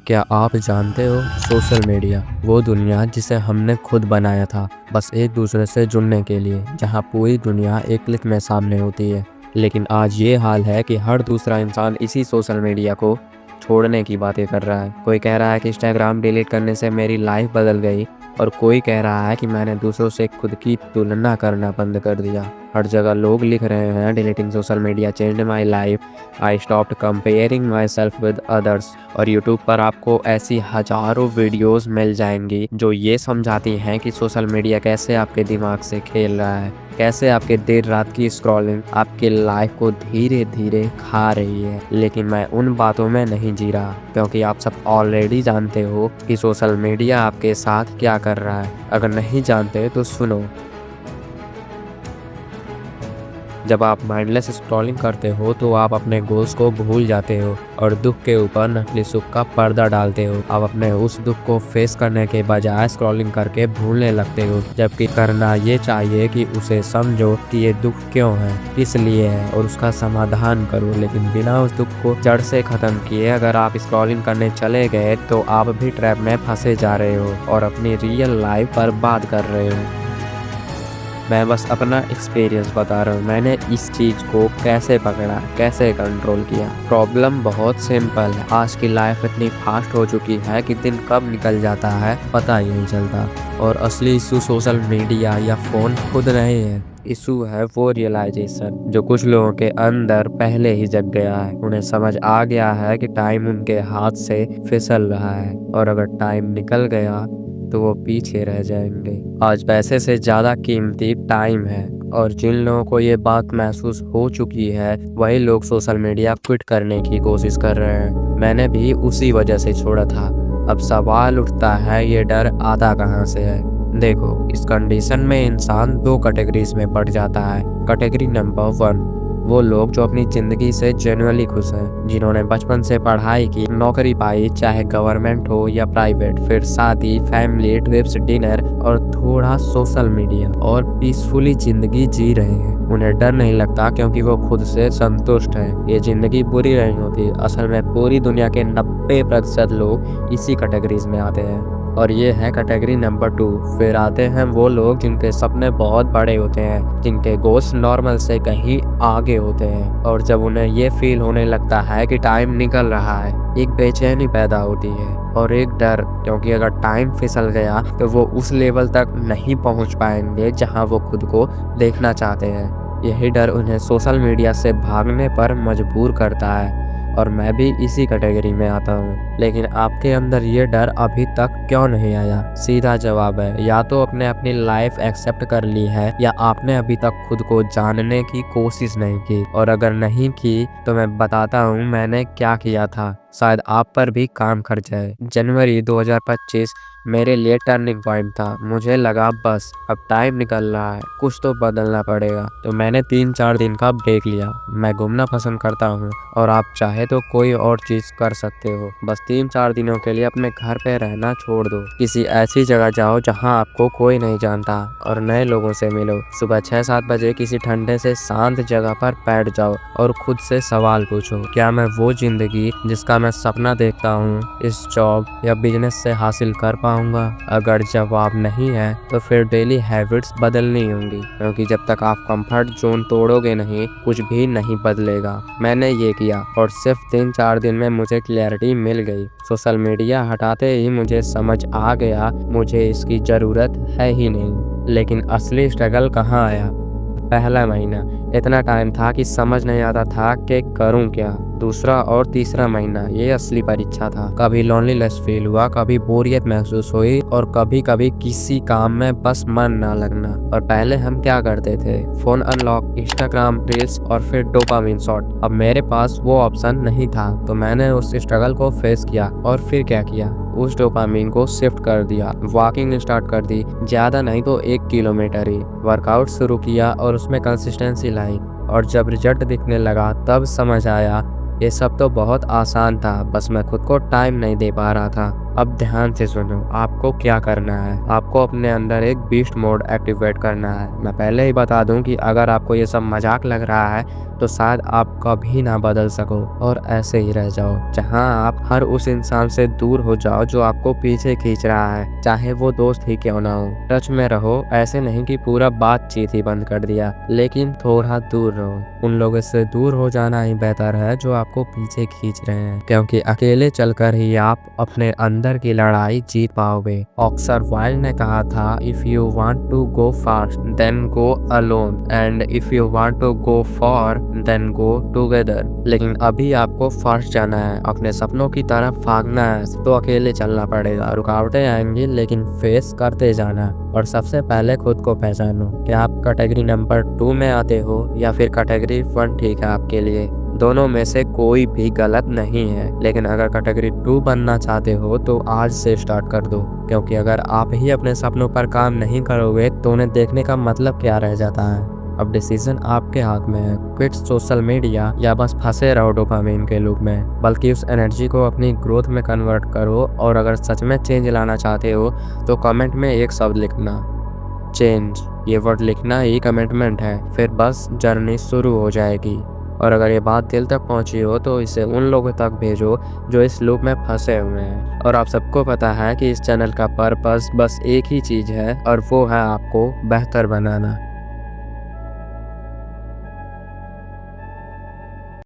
क्या आप जानते हो, सोशल मीडिया वो दुनिया जिसे हमने खुद बनाया था, बस एक दूसरे से जुड़ने के लिए, जहां पूरी दुनिया एक क्लिक में सामने होती है। लेकिन आज ये हाल है कि हर दूसरा इंसान इसी सोशल मीडिया को छोड़ने की बातें कर रहा है। कोई कह रहा है कि इंस्टाग्राम डिलीट करने से मेरी लाइफ बदल गई, और कोई कह रहा है कि मैंने दूसरों से खुद की तुलना करना बंद कर दिया। हर जगह लोग लिख रहे हैं, deleting social media changed my life, I stopped comparing my self with others. और यूट्यूब पर आपको ऐसी हजारों वीडियोस मिल जाएंगी जो ये समझाती हैं कि सोशल मीडिया कैसे आपके दिमाग से खेल रहा है, कैसे आपके देर रात की स्क्रॉलिंग आपकी लाइफ को धीरे धीरे खा रही है। लेकिन मैं उन बातों में नहीं जी रहा, क्योंकि आप सब ऑलरेडी जानते हो कि सोशल मीडिया आपके साथ क्या कर रहा है। अगर नहीं जानते तो सुनो। जब आप माइंडलेस स्क्रॉलिंग करते हो तो आप अपने गोल्स को भूल जाते हो और दुख के ऊपर नकली सुख का पर्दा डालते हो। आप अपने उस दुख को फेस करने के बजाय स्क्रॉलिंग करके भूलने लगते हो, जबकि करना ये चाहिए कि उसे समझो कि ये दुख क्यों है, किस लिए है, और उसका समाधान करो। लेकिन बिना उस दुख को जड़ से खत्म किए अगर आप स्क्रॉलिंग करने चले गए तो आप भी ट्रैप में फंसे जा रहे हो और अपनी रियल लाइफ बर्बाद कर रहे हो। मैं बस अपना एक्सपीरियंस बता रहा हूँ, मैंने इस चीज़ को कैसे पकड़ा, कैसे कंट्रोल किया। प्रॉब्लम बहुत सिंपल है। आज की लाइफ इतनी फास्ट हो चुकी है कि दिन कब निकल जाता है पता ही नहीं चलता। और असली इशू सोशल मीडिया या फ़ोन खुद नहीं है, इशू है वो रियलाइजेशन जो कुछ लोगों के अंदर पहले ही जग गया है। उन्हें समझ आ गया है कि टाइम उनके हाथ से फिसल रहा है, और अगर टाइम निकल गया तो वो पीछे रह जाएंगे। आज पैसे से ज़्यादा कीमती टाइम है, और जिन लोगों को ये बात महसूस हो चुकी है वही लोग सोशल मीडिया क्विट करने की कोशिश कर रहे हैं। मैंने भी उसी वजह से छोड़ा था। अब सवाल उठता है, ये डर आता कहाँ से है? देखो, इस कंडीशन में इंसान दो कैटेगरीज में बढ़ जाता है। कैटेगरी नंबर 1, वो लोग जो अपनी ज़िंदगी से जेन्युइनली खुश हैं, जिन्होंने बचपन से पढ़ाई की, नौकरी पाई, चाहे गवर्नमेंट हो या प्राइवेट, फिर शादी, फैमिली, ट्रिप्स, डिनर और थोड़ा सोशल मीडिया, और पीसफुली ज़िंदगी जी रहे हैं। उन्हें डर नहीं लगता क्योंकि वो खुद से संतुष्ट हैं। ये ज़िंदगी बुरी नहीं होती। असल में पूरी दुनिया के 90% लोग इसी कैटेगरीज में आते हैं। और ये है कैटेगरी नंबर 2। फिर आते हैं वो लोग जिनके सपने बहुत बड़े होते हैं, जिनके गोल्स नॉर्मल से कहीं आगे होते हैं, और जब उन्हें ये फील होने लगता है कि टाइम निकल रहा है, एक बेचैनी पैदा होती है और एक डर, क्योंकि अगर टाइम फिसल गया तो वो उस लेवल तक नहीं पहुंच पाएंगे जहां वो खुद को देखना चाहते हैं। यही डर उन्हें सोशल मीडिया से भागने पर मजबूर करता है, और मैं भी इसी कैटेगरी में आता हूँ। लेकिन आपके अंदर ये डर अभी तक क्यों नहीं आया? सीधा जवाब है, या तो आपने अपनी लाइफ एक्सेप्ट कर ली है, या आपने अभी तक खुद को जानने की कोशिश नहीं की। और अगर नहीं की तो मैं बताता हूँ मैंने क्या किया था, शायद आप पर भी काम कर जाए। जनवरी 2025 मेरे लिए टर्निंग पॉइंट था। मुझे लगा बस अब टाइम निकल रहा है, कुछ तो बदलना पड़ेगा। तो मैंने 3-4 दिन का ब्रेक लिया। मैं घूमना पसंद करता हूँ, और आप चाहे तो कोई और चीज़ कर सकते हो। बस 3-4 दिनों के लिए अपने घर पे रहना छोड़ दो। किसी ऐसी जगह जाओ जहाँ आपको कोई नहीं जानता, और नए लोगों से मिलो। सुबह 6-7 बजे किसी ठंडे से शांत जगह पर बैठ जाओ और खुद से सवाल पूछो, क्या मैं वो जिंदगी जिसका मैं सपना देखता हूँ इस जॉब या बिजनेस से हासिल कर पाऊंगा? अगर जवाब नहीं है तो फिर डेली हैबिट्स बदलनी होंगी, क्योंकि जब तक आप कंफर्ट जोन तोड़ोगे नहीं, कुछ भी नहीं बदलेगा। मैंने ये किया, और सिर्फ 3-4 दिन में मुझे क्लैरिटी मिल गई। सोशल मीडिया हटाते ही मुझे समझ आ गया मुझे इसकी ज़रूरत है ही नहीं। लेकिन असली स्ट्रगल कहाँ आया? पहला महीना इतना टाइम था कि समझ नहीं आता था कि करूं क्या। दूसरा और तीसरा महीना ये असली परीक्षा था। कभी लोनलीनेस फील हुआ, कभी बोरियत महसूस हुई, और कभी कभी किसी काम में बस मन ना लगना। और पहले हम क्या करते थे? फोन अनलॉक, इंस्टाग्राम रील्स, और फिर डोपामिन शॉट। अब मेरे पास वो ऑप्शन नहीं था, तो मैंने उस स्ट्रगल को फेस किया। और फिर क्या किया? उस डोपामिन को शिफ्ट कर दिया। वॉकिंग स्टार्ट कर दी, ज़्यादा नहीं तो 1 किलोमीटर ही। वर्कआउट शुरू किया और उसमें कंसिस्टेंसी लाई, और जब रिजल्ट दिखने लगा तब समझ आया ये सब तो बहुत आसान था, बस मैं खुद को टाइम नहीं दे पा रहा था। अब ध्यान से सुनो, आपको क्या करना है। आपको अपने अंदर एक बीस्ट मोड एक्टिवेट करना है। मैं पहले ही बता दूं कि अगर आपको ये सब मजाक लग रहा है तो शायद आप कभी ना बदल सको और ऐसे ही रह जाओ, जहां आप हर उस इंसान से दूर हो जाओ जो आपको पीछे खींच रहा है, चाहे वो दोस्त ही क्यों ना हो। टच में रहो, ऐसे नहीं कि पूरा बातचीत ही बंद कर दिया, लेकिन थोड़ा दूर रहो। उन लोगों से दूर हो जाना ही बेहतर है जो आपको पीछे खींच रहे हैं, क्योंकि अकेले चलकर ही आप अपने अंदर की लड़ाई जीत पाओगे। ऑस्कर वाइल्ड ने कहा था, if you want to go fast then go alone and if you want to go far then go together. लेकिन अभी आपको फास्ट जाना है, अपने सपनों की तरफ भागना है तो अकेले चलना पड़ेगा। रुकावटें आएंगी लेकिन फेस करते जाना। और सबसे पहले खुद को पहचानो कि आप कैटेगरी नंबर 2 में आते हो या फिर कैटेगरी 1 ठीक है आपके लिए। दोनों में से कोई भी गलत नहीं है, लेकिन अगर कैटेगरी 2 बनना चाहते हो तो आज से स्टार्ट कर दो, क्योंकि अगर आप ही अपने सपनों पर काम नहीं करोगे तो उन्हें देखने का मतलब क्या रह जाता है। अब डिसीजन आपके हाथ में है। क्विट सोशल मीडिया या बस फंसे रहो डोपामिन के लूप में, बल्कि उस एनर्जी को अपनी ग्रोथ में कन्वर्ट करो। और अगर सच में चेंज लाना चाहते हो तो कमेंट में एक शब्द लिखना, चेंज। ये वर्ड लिखना ही कमिटमेंट है, फिर बस जर्नी शुरू हो जाएगी। और अगर ये बात दिल तक पहुंची हो तो इसे उन लोगों तक भेजो जो इस लूप में फंसे हुए हैं। और आप सबको पता है कि इस चैनल का पर्पस बस एक ही चीज़ है, और वो है आपको बेहतर बनाना।